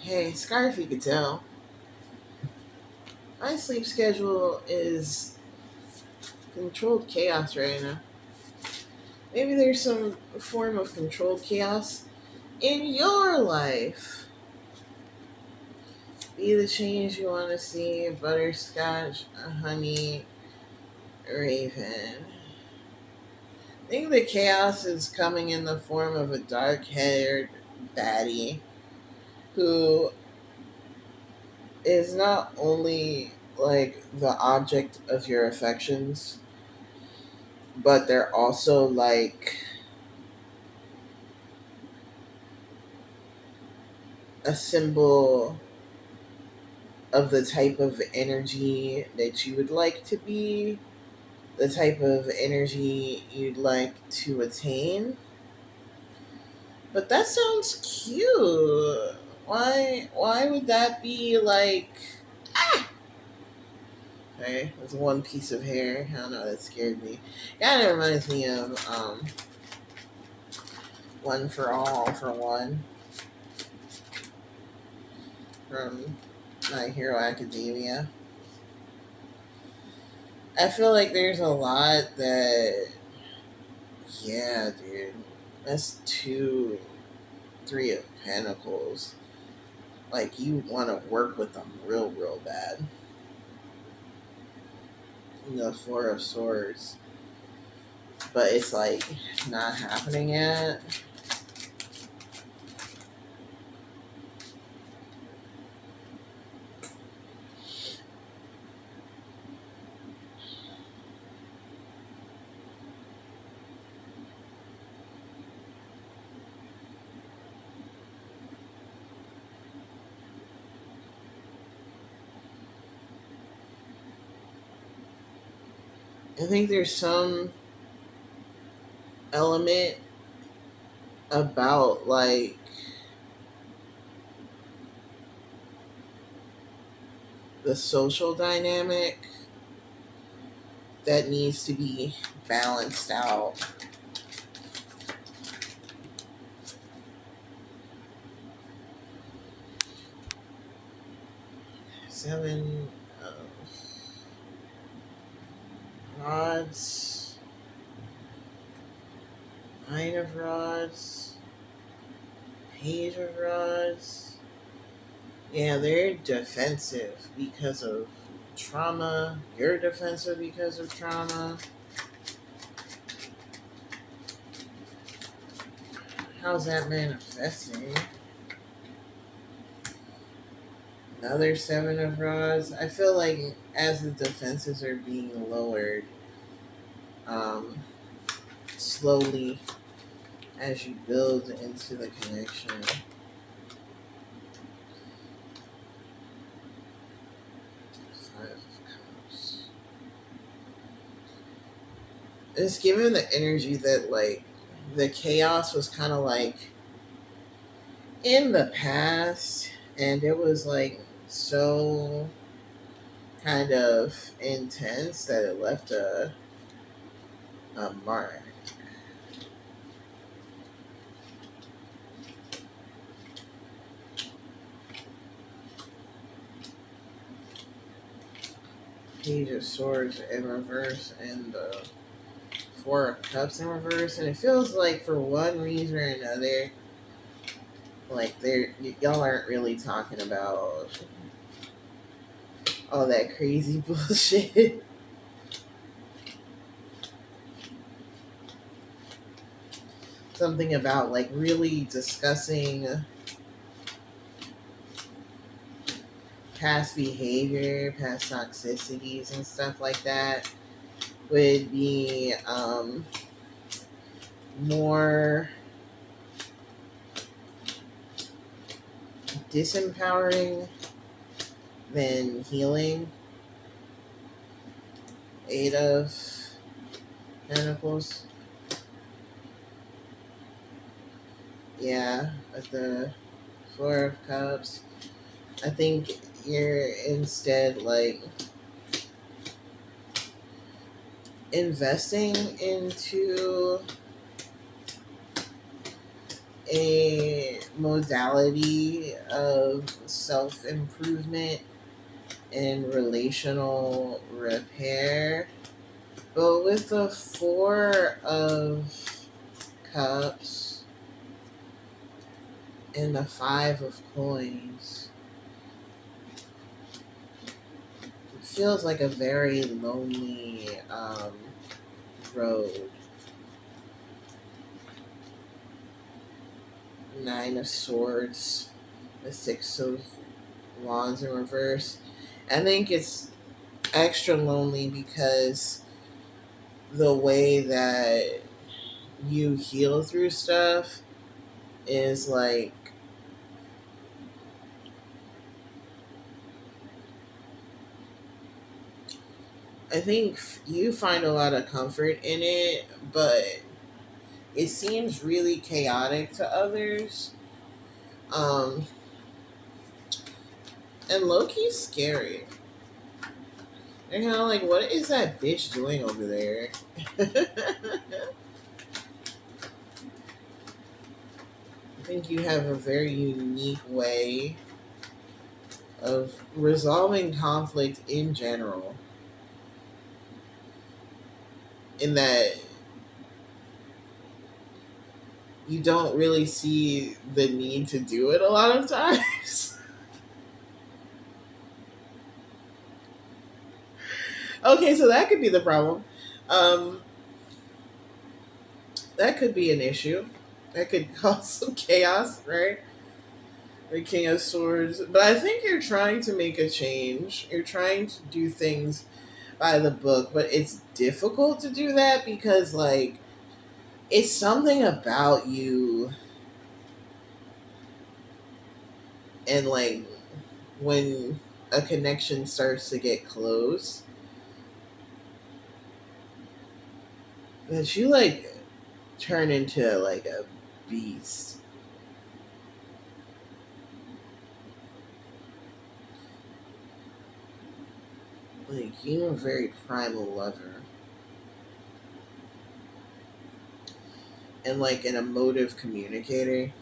Hey, Scarf, you could tell. My sleep schedule is controlled chaos right now. Maybe there's some form of controlled chaos in your life. Be the change you want to see, butterscotch, honey, raven. I think the chaos is coming in the form of a dark haired baddie who is not only like the object of your affections, but they're also like a symbol of the type of energy that you would like to be, the type of energy you'd like to attain. But that sounds cute. Why would that be like okay, there's one piece of hair. I don't know, that scared me. Kinda reminds me of One for All for One from My Hero Academia. I feel like there's a lot that yeah, dude. That's two, three of pentacles. Like you want to work with them real bad. The four of swords, but it's like not happening yet. I think there's some element about like the social dynamic that needs to be balanced out. Seven of rods, nine of rods, page of rods. Yeah, they're defensive because of trauma. You're defensive because of trauma. How's that manifesting? Another seven of rods. I feel like as the defenses are being lowered, um, slowly as you build into the connection. Five of Cups. It's given the energy that like the chaos was kind of like in the past, and it was like so kind of intense that it left a mark. Page of Swords in reverse and the Four of Cups in reverse, and it feels like for one reason or another, like y'all aren't really talking about all that crazy bullshit. Something about like really discussing past behavior, past toxicities, and stuff like that would be more disempowering than healing. Eight of Pentacles. Yeah, with the Four of Cups. I think you're instead like investing into a modality of self improvement and relational repair. But with the Four of Cups and the Five of Coins, it feels like a very lonely road. Nine of Swords, the Six of Wands in reverse. I think it's extra lonely because the way that you heal through stuff is like, I think you find a lot of comfort in it, but it seems really chaotic to others. Um, and Loki's scary. They're kind of like, what is that bitch doing over there? I think you have a very unique way of resolving conflict in general, in that you don't really see the need to do it a lot of times. Okay, so that could be the problem. Um, that could be an issue. That could cause some chaos, right? The King of Swords. But I think you're trying to make a change. You're trying to do things by the book, but it's difficult to do that because, like, it's something about you, and, like, when a connection starts to get close, that you, like, turn into, like, a beast. Like, you're a very primal lover. And, like, an emotive communicator.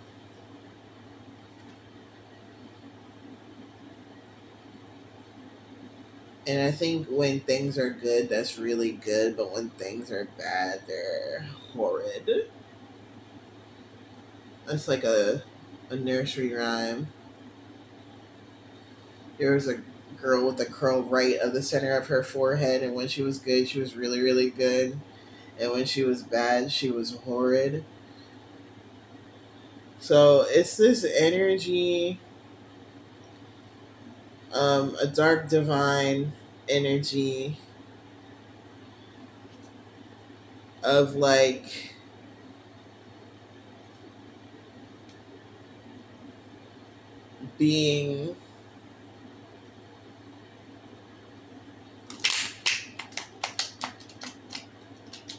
And I think when things are good, that's really good. But when things are bad, they're horrid. That's like a nursery rhyme. There was a girl with a curl right of the center of her forehead, and when she was good, she was really, really good. And when she was bad, she was horrid. So it's this energy, a dark divine energy of, like, being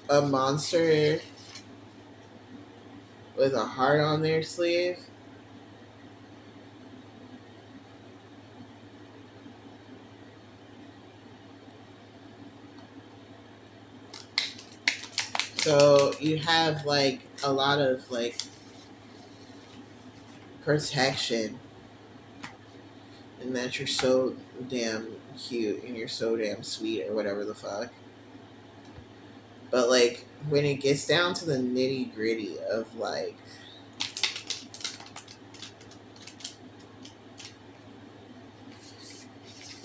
a monster with a heart on their sleeve. So you have, like, a lot of, like, protection, and that you're so damn cute and you're so damn sweet or whatever the fuck. But, like, when it gets down to the nitty gritty of, like,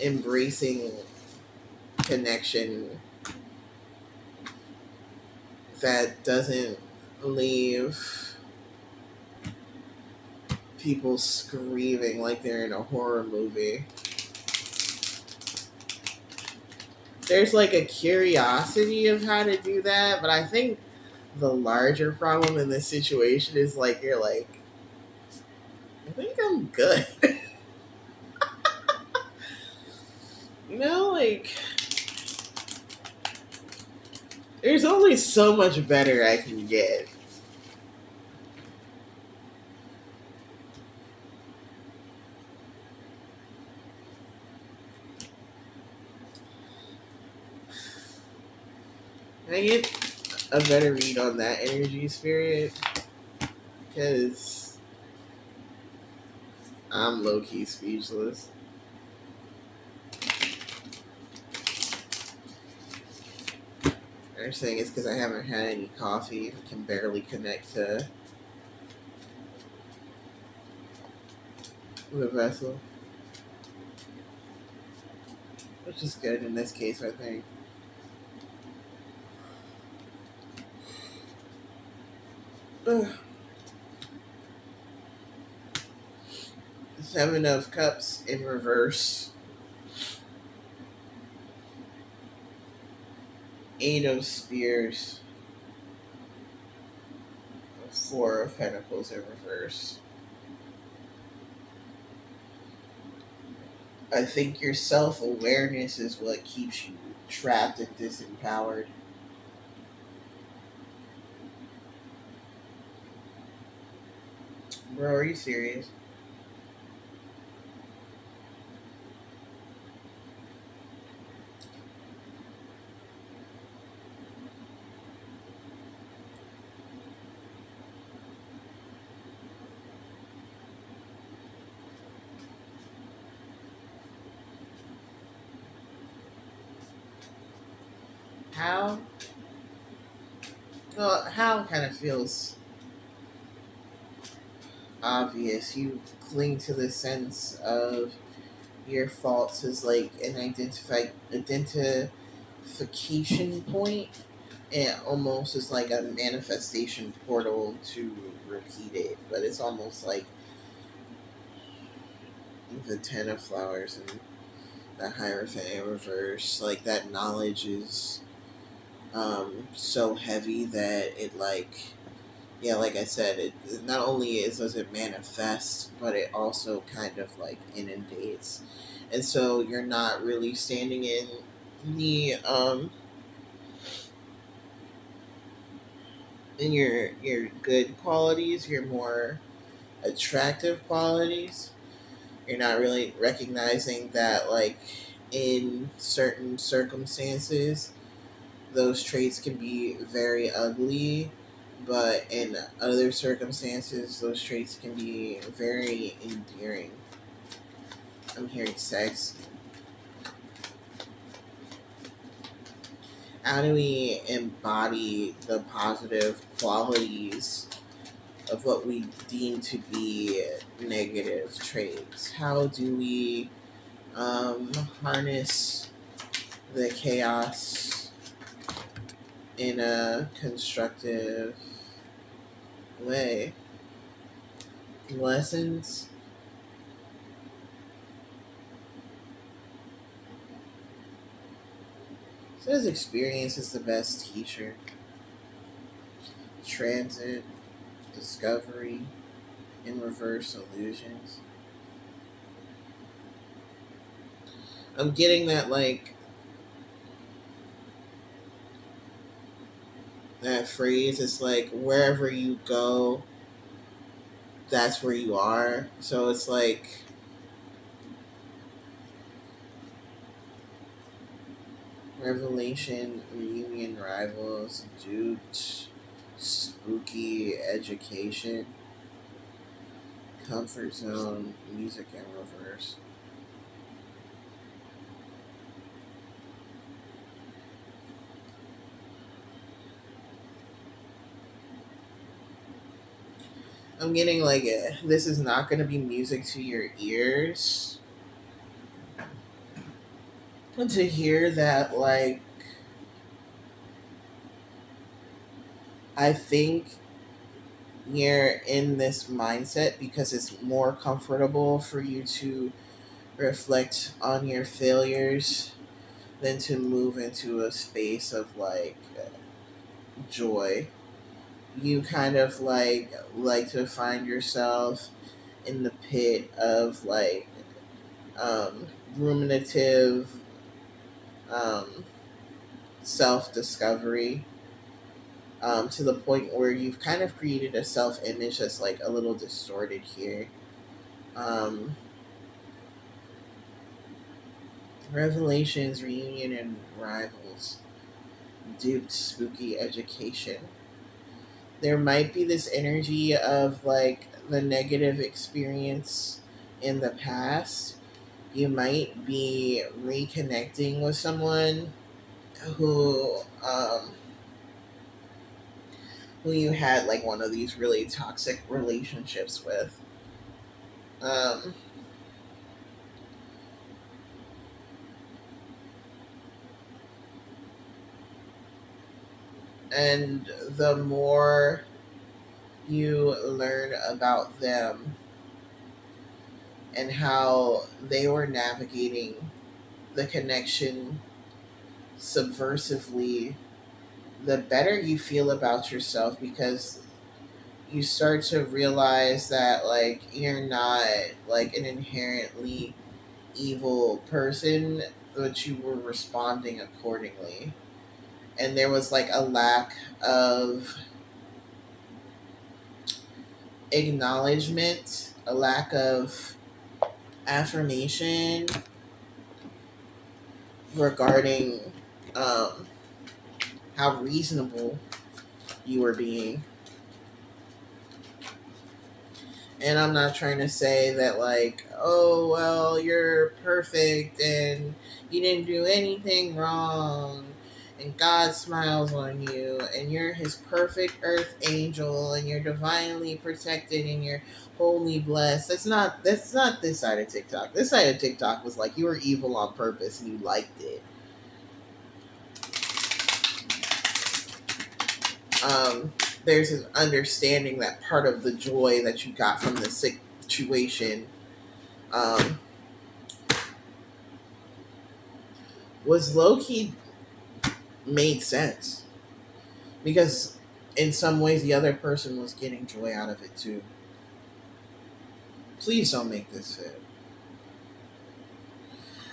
embracing connection that doesn't leave people screaming like they're in a horror movie, there's, like, a curiosity of how to do that. But I think the larger problem in this situation is, like, you're like, I think I'm good. Like, there's only so much better I can get. Can I get a better read on that energy, spirit? Because I'm low key speechless. They're saying it's because I haven't had any coffee. I can barely connect to the vessel, which is good in this case, I think. Ugh. Seven of Cups in reverse. Eight of Spears. Four of Pentacles in reverse. I think your self awareness is what keeps you trapped and disempowered. Bro, are you serious? How? Well, how kind of feels obvious. You cling to the sense of your faults as like an identification point, and almost as like a manifestation portal to repeat it. But it's almost like the Ten of Flowers and the Hierophant in reverse. Like that knowledge is so heavy that it like, yeah, like I said, it not only is does it manifest, but it also kind of like inundates, and so you're not really standing in the in your good qualities, your more attractive qualities. You're not really recognizing that like in certain circumstances those traits can be very ugly, but in other circumstances, those traits can be very endearing. I'm hearing sex. How do we embody the positive qualities of what we deem to be negative traits? How do we harness the chaos in a constructive way? Lessons. Says experience is the best teacher. Transit, discovery, in reverse illusions. I'm getting that like that phrase. It's like wherever you go, that's where you are. So it's like revelation, reunion, rivals, duped, spooky education, comfort zone, music in reverse. I'm getting like this is not going to be music to your ears. And to hear that, like, I think you're in this mindset because it's more comfortable for you to reflect on your failures than to move into a space of like joy. You kind of like to find yourself in the pit of like um, ruminative um, self discovery, to the point where you've kind of created a self image that's like a little distorted here. Um, Revelations, reunion, and rivals, duped, spooky education. There might be this energy of like the negative experience in the past. You might be reconnecting with someone who who you had like one of these really toxic relationships with. Um, and the more you learn about them and how they were navigating the connection subversively, the better you feel about yourself, because you start to realize that like you're not like an inherently evil person, but you were responding accordingly. And there was like a lack of acknowledgement, a lack of affirmation regarding um, how reasonable you were being. And I'm not trying to say that, like, oh, well, you're perfect and you didn't do anything wrong and God smiles on you and you're his perfect earth angel and you're divinely protected and you're wholly blessed. That's not this side of TikTok. This side of TikTok was like you were evil on purpose and you liked it. Um, there's an understanding that part of the joy that you got from the situation um, was low key made sense because in some ways the other person was getting joy out of it too. Please don't make this fit.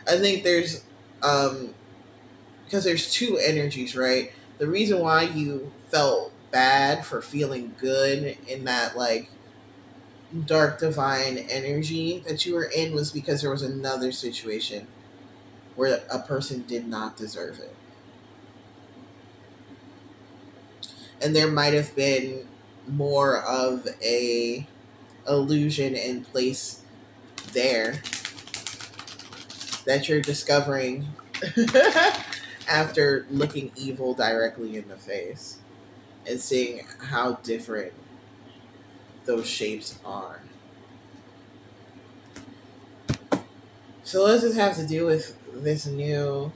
I think there's because there's two energies, right? The reason why you felt bad for feeling good in that like dark divine energy that you were in was because there was another situation where a person did not deserve it. And there might have been more of a illusion in place there that you're discovering after looking evil directly in the face and seeing how different those shapes are. So what does this have to do with this new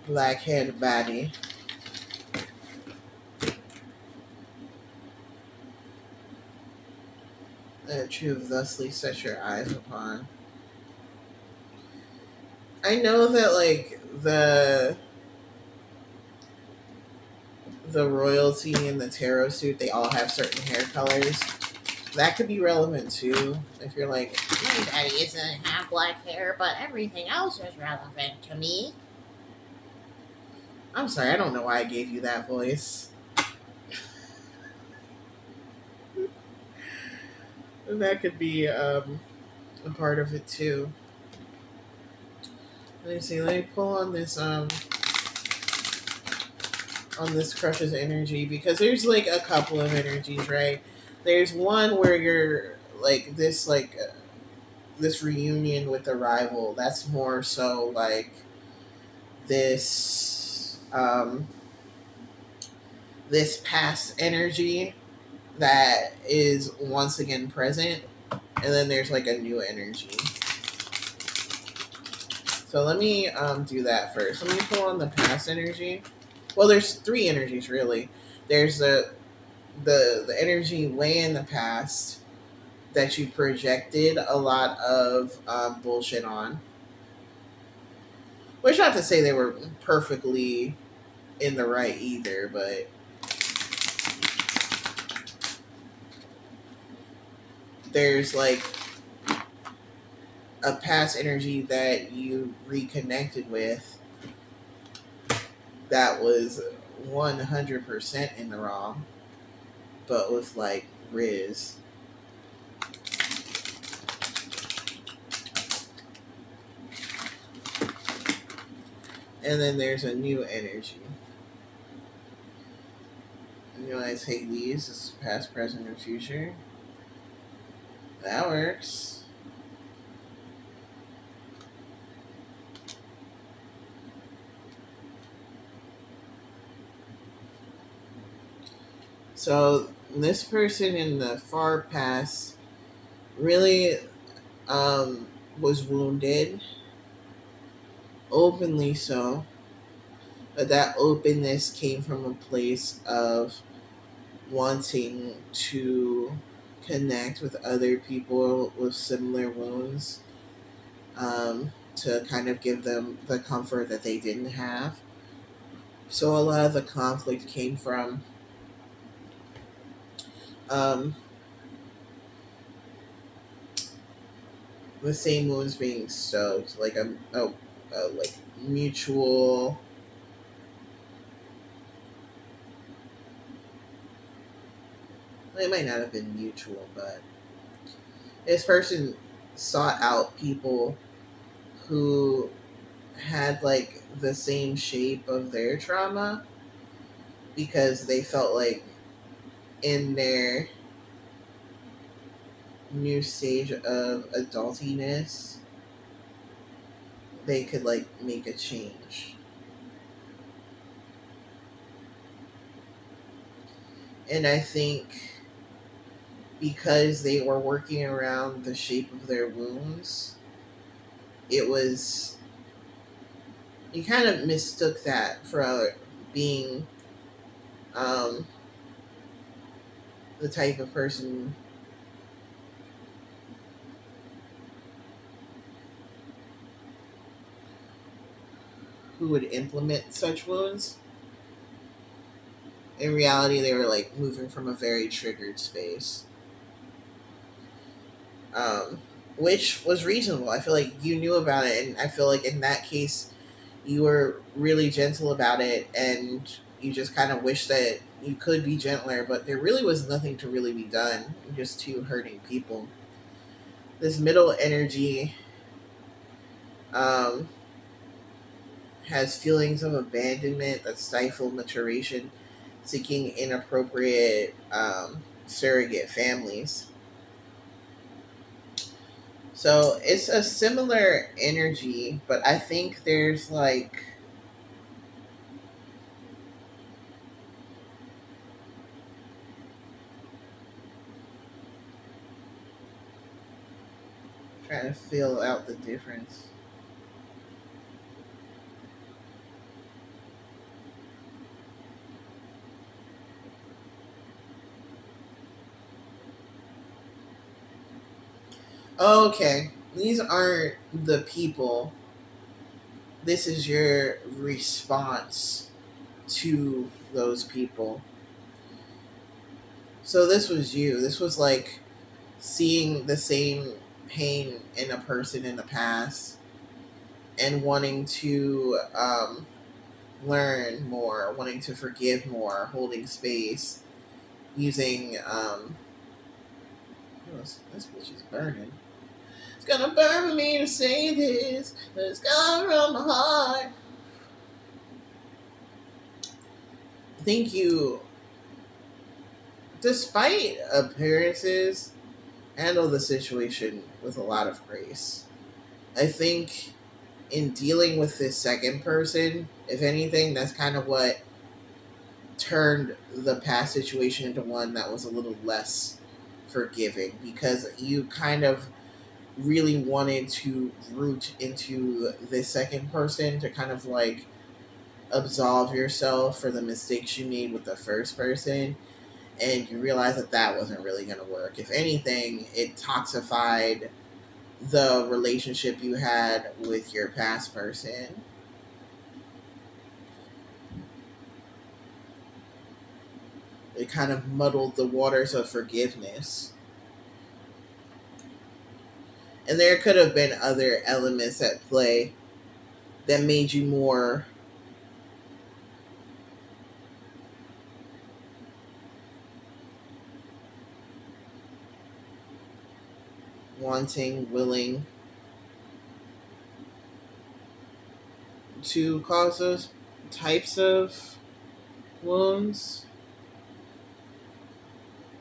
black head body that you've thusly set your eyes upon? I know that like the royalty and the tarot suit, they all have certain hair colors. That could be relevant too. If you're like, My daddy doesn't have black hair, but everything else is relevant to me. I'm sorry, I don't know why I gave you that voice. That could be a part of it too. Let me see. Let me pull on this crush's energy because there's like a couple of energies, right? There's one where you're like this reunion with a rival. That's more so like this this past energy that is once again present, and then there's like a new energy. So let me do that first. Let me pull on the past energy. Well, there's three energies really. There's the energy way in the past that you projected a lot of bullshit on. Which not to say they were perfectly in the right either, but there's like a past energy that you reconnected with that was 100% in the wrong, but with like Riz. And then there's a new energy. You know, I take these as past, present, and future. That works. So this person in the far past really was wounded, openly so, but that openness came from a place of wanting to connect with other people with similar wounds, to kind of give them the comfort that they didn't have. So a lot of the conflict came from um, the same wounds being stoked, like a like mutual. It might not have been mutual, but this person sought out people who had like the same shape of their trauma because they felt like in their new stage of adultiness they could like make a change. And I think because they were working around the shape of their wounds, it was, you kind of mistook that for being um, the type of person who would implement such wounds. In reality, they were like moving from a very triggered space, um, which was reasonable. I feel like you knew about it, and I feel like in that case, you were really gentle about it, and you just kind of wish that you could be gentler, but there really was nothing to really be done, just two hurting people. This middle energy um, has feelings of abandonment that stifle maturation, seeking inappropriate surrogate families. So it's a similar energy, but I think there's like, trying to feel out the difference. Okay, these aren't the people. This is your response to those people. So this was you. This was like seeing the same pain in a person in the past and wanting to learn more, wanting to forgive more, holding space, using oh, this bitch is burning. It's gonna burn me to say this, but it's gonna run my heart. I think you, despite appearances, handle the situation with a lot of grace. I think in dealing with this second person, if anything, that's kind of what turned the past situation into one that was a little less forgiving, because you kind of really wanted to root into this second person to kind of like absolve yourself for the mistakes you made with the first person, and you realize that that wasn't really going to work. If anything, it toxified the relationship you had with your past person. It kind of muddled the waters of forgiveness. And there could have been other elements at play that made you more wanting, willing to cause those types of wounds.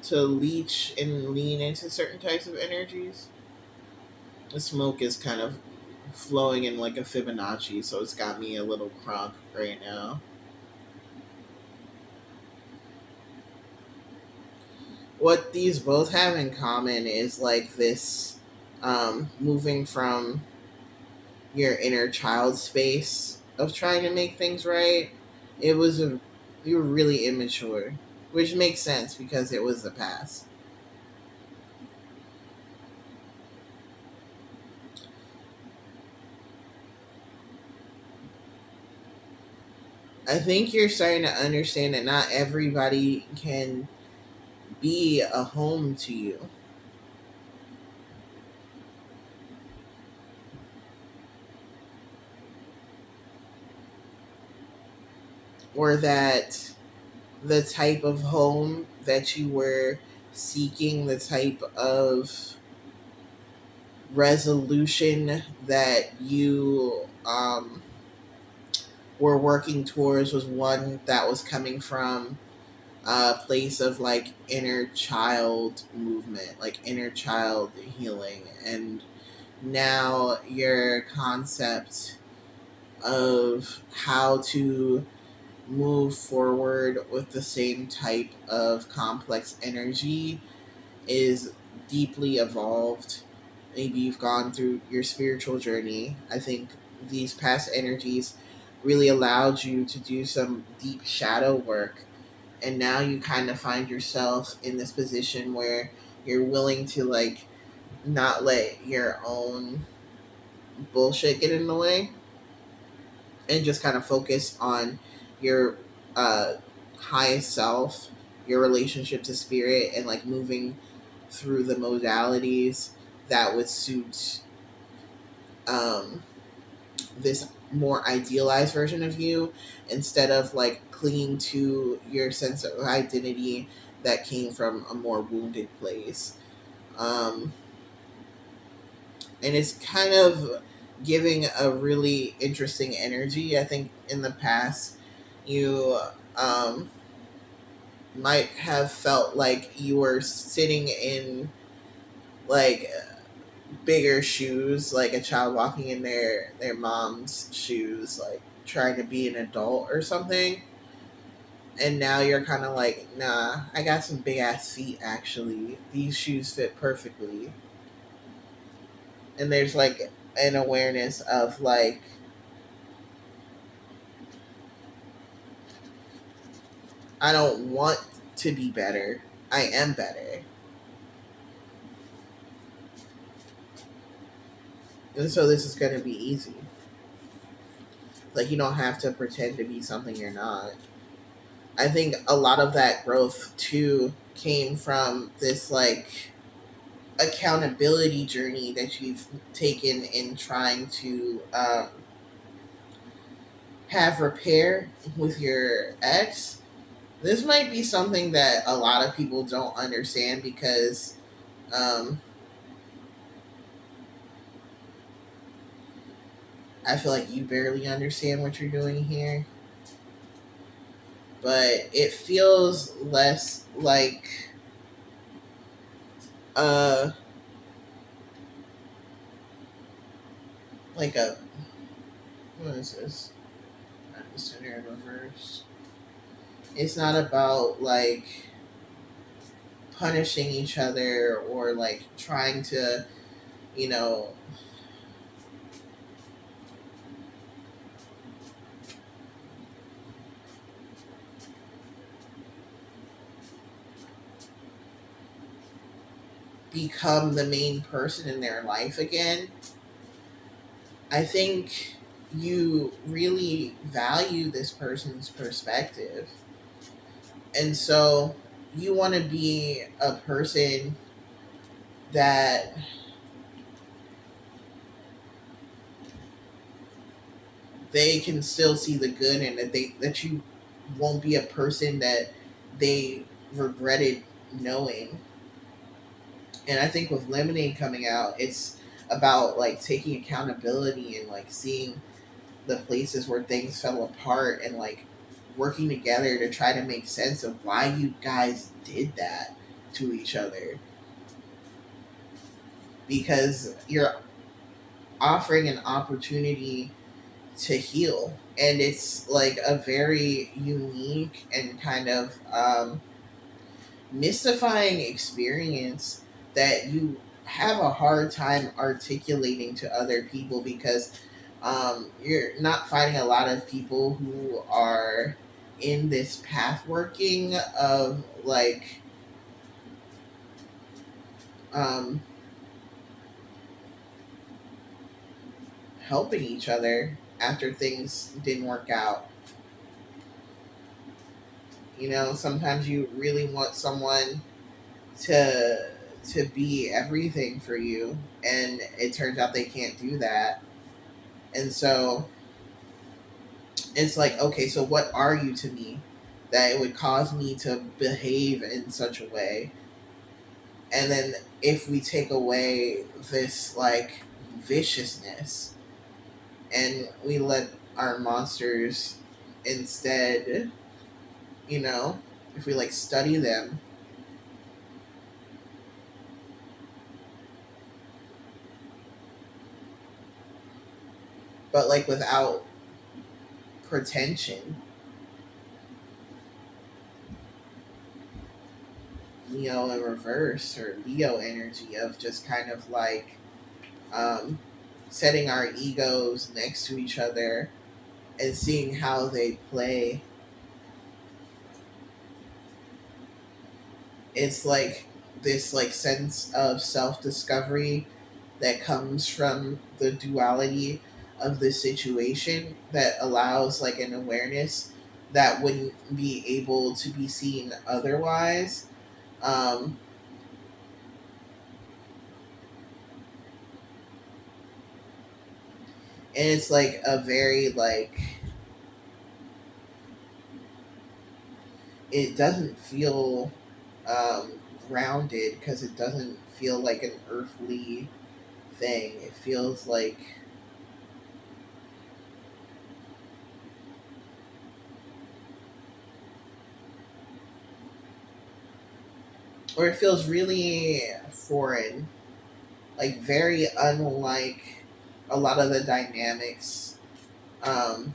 to leech and lean into certain types of energies. The smoke is kind of flowing in like a Fibonacci, so it's got me a little crunk right now. What these both have in common is like this moving from your inner child space of trying to make things right. It was a You were really immature, which makes sense because it was the past. I think you're starting to understand that not everybody can be a home to you, or that the type of home that you were seeking, the type of resolution that you were working towards was one that was coming from a place of like inner child movement, like inner child healing. And now your concept of how to move forward with the same type of complex energy is deeply evolved. Maybe you've gone through your spiritual journey. I think these past energies really allowed you to do some deep shadow work. And now you kind of find yourself in this position where you're willing to like not let your own bullshit get in the way and just kind of focus on your uh, highest self, your relationship to spirit, and like moving through the modalities that would suit um, this more idealized version of you instead of like clinging to your sense of identity that came from a more wounded place. Um, and it's kind of giving a really interesting energy. I think in the past, you um, might have felt like you were sitting in like bigger shoes, like a child walking in their mom's shoes, like trying to be an adult or something. And now you're kind of like, nah, I got some big ass feet actually. These shoes fit perfectly. And there's like an awareness of like, I don't want to be better. I am better. And so this is going to be easy. Like, you don't have to pretend to be something you're not. I think a lot of that growth too came from this like accountability journey that you've taken in trying to have repair with your ex. This might be something that a lot of people don't understand because um, I feel like you barely understand what you're doing here. But it feels less uh like a what is this? I'm just in here in reverse. It's not about like punishing each other or like trying to, you know, become the main person in their life again. I think you really value this person's perspective. And so you want to be a person that they can still see the good in, that you won't be a person that they regretted knowing. And I think with Lemonade coming out, it's about like taking accountability and like seeing the places where things fell apart and like working together to try to make sense of why you guys did that. to each other because you're offering an opportunity to heal. And it's like a very unique and kind of mystifying experience that you have a hard time articulating to other people because you're not finding a lot of people who are in this path working of like um, helping each other after things didn't work out. You know, sometimes you really want someone to be everything for you, and it turns out they can't do that. And so it's like, okay, so what are you to me that it would cause me to behave in such a way? And then if we take away this like viciousness and we let our monsters instead, you know, if we like study them, but like without pretension, Leo in reverse or Leo energy of just kind of like um, setting our egos next to each other and seeing how they play. It's like this like sense of self-discovery that comes from the duality of the situation that allows like an awareness that wouldn't be able to be seen otherwise. um, and it's like a very like it doesn't feel grounded because it doesn't feel like an earthly thing. It feels like or it feels really foreign, like very unlike a lot of the dynamics, um,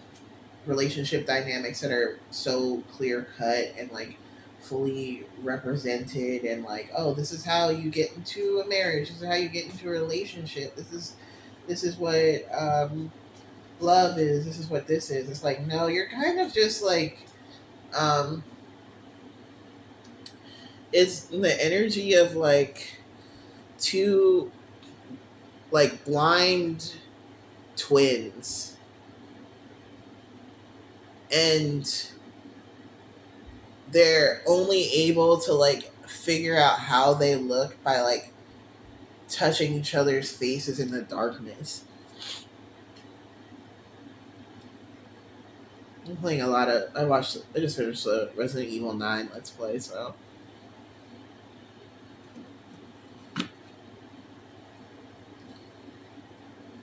relationship dynamics that are so clear cut and like fully represented and like, oh, this is how you get into a marriage, this is how you get into a relationship, this is what love is, this is what this is. It's like, no, you're kind of just like um it's the energy of like two like blind twins, and they're only able to like figure out how they look by like touching each other's faces in the darkness. I'm playing a lot of. I just finished the Resident Evil 9 Let's Play, so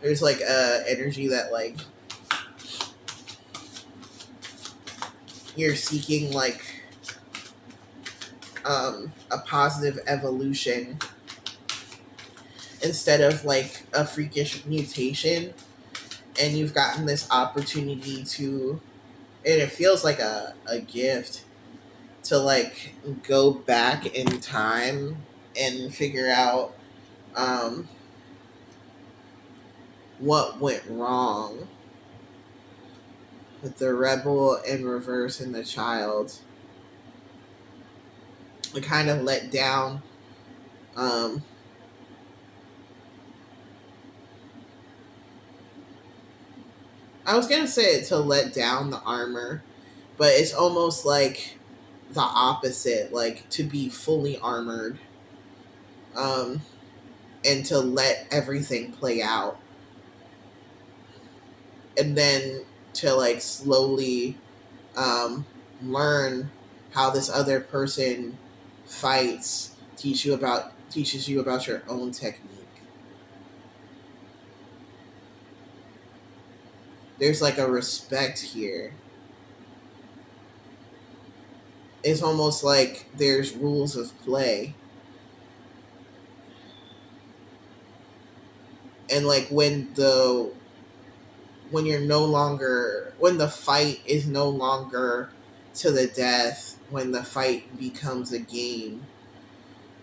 there's like a energy that like you're seeking like a positive evolution instead of like a freakish mutation, and you've gotten this opportunity to, and it feels like a gift to like go back in time and figure out um, what went wrong with the rebel in reverse and the child. I kind of let down. Um, I was gonna say it to let down the armor, but it's almost like the opposite, like to be fully armored, um, and to let everything play out, and then to like slowly um, learn how this other person fights, teaches you about your own technique. There's like a respect here. It's almost like there's rules of play. And like when you're no longer, when the fight is no longer to the death, when the fight becomes a game,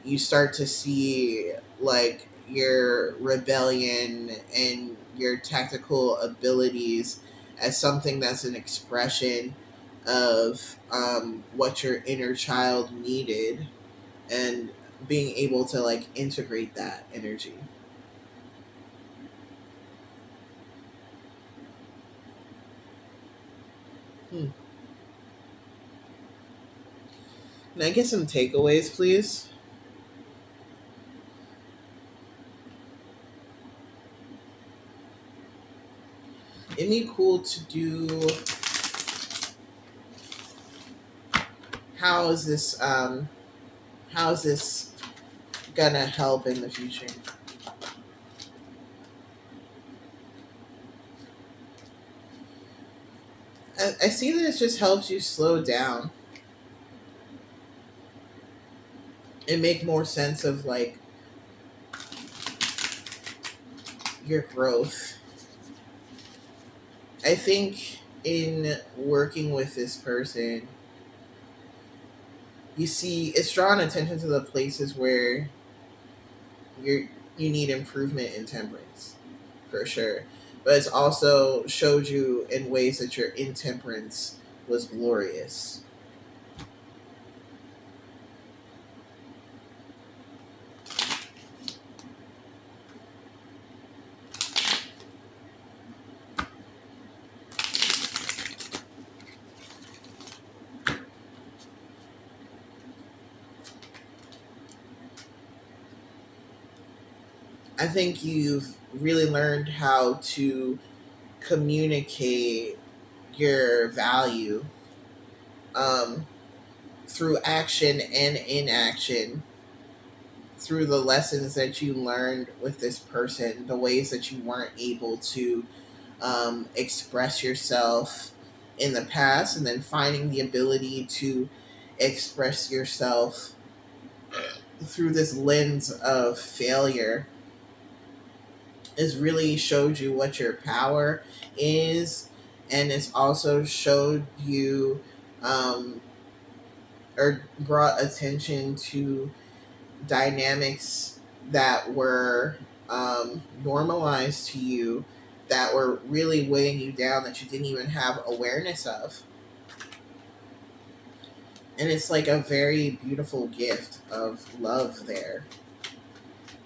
you start to see like your rebellion and your tactical abilities as something that's an expression of what your inner child needed, and being able to like integrate that energy. Hmm. Can I get some takeaways, please? It'd be cool to do. How is this? How is this gonna help in the future? I see that it just helps you slow down and make more sense of like your growth. I think in working with this person, you see it's drawing attention to the places where you need improvement in temperance, for sure. But it's also showed you in ways that your intemperance was glorious. I think you've really learned how to communicate your value, um, through action and inaction, through the lessons that you learned with this person, the ways that you weren't able to express yourself in the past, and then finding the ability to express yourself through this lens of failure has really showed you what your power is, and it's also showed you, um, or brought attention to dynamics that were normalized to you, that were really weighing you down, that you didn't even have awareness of. And it's like a very beautiful gift of love there,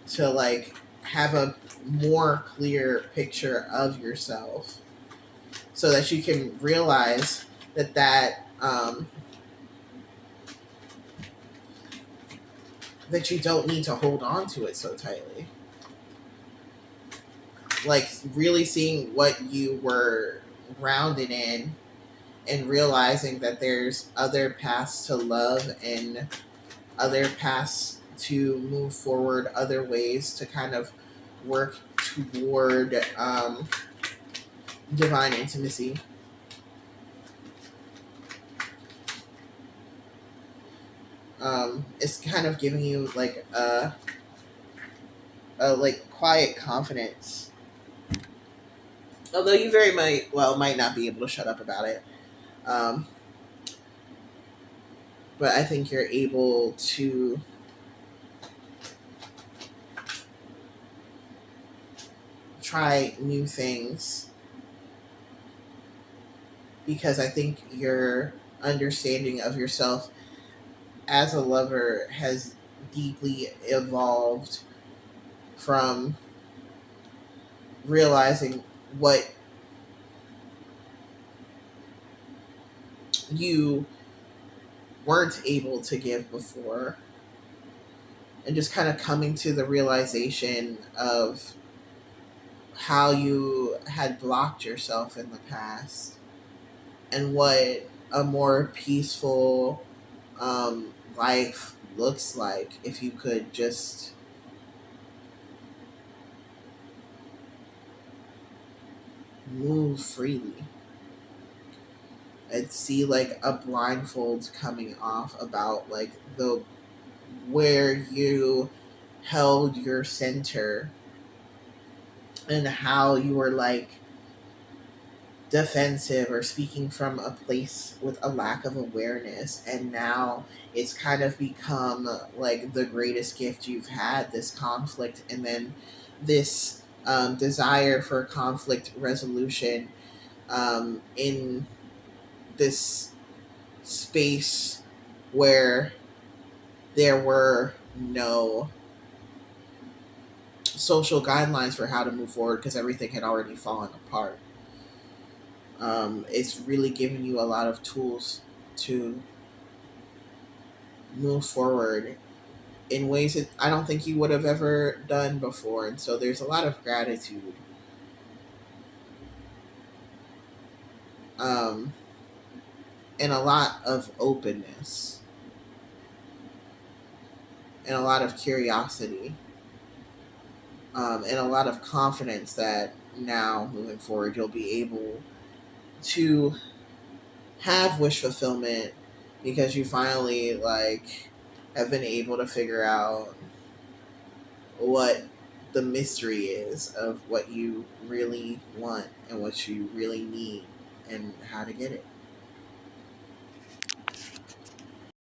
to like have a more clear picture of yourself, so that you can realize that you don't need to hold on to it so tightly. Like really seeing what you were grounded in, and realizing that there's other paths to love and other paths to move forward, other ways to kind of work toward divine intimacy. It's kind of giving you like a like quiet confidence. Although you very might not be able to shut up about it. Um, but I think you're able to try new things, because I think your understanding of yourself as a lover has deeply evolved from realizing what you weren't able to give before, and just kind of coming to the realization of how you had blocked yourself in the past, and what a more peaceful life looks like if you could just move freely. I'd see like a blindfold coming off about like the where you held your center and how you were like defensive or speaking from a place with a lack of awareness, and now it's kind of become like the greatest gift you've had, this conflict, and then this desire for conflict resolution in this space where there were no social guidelines for how to move forward because everything had already fallen apart. It's really given you a lot of tools to move forward in ways that I don't think you would have ever done before. And so there's a lot of gratitude, um, and a lot of openness and a lot of curiosity, and a lot of confidence that now moving forward you'll be able to have wish fulfillment because you finally like have been able to figure out what the mystery is of what you really want and what you really need and how to get it.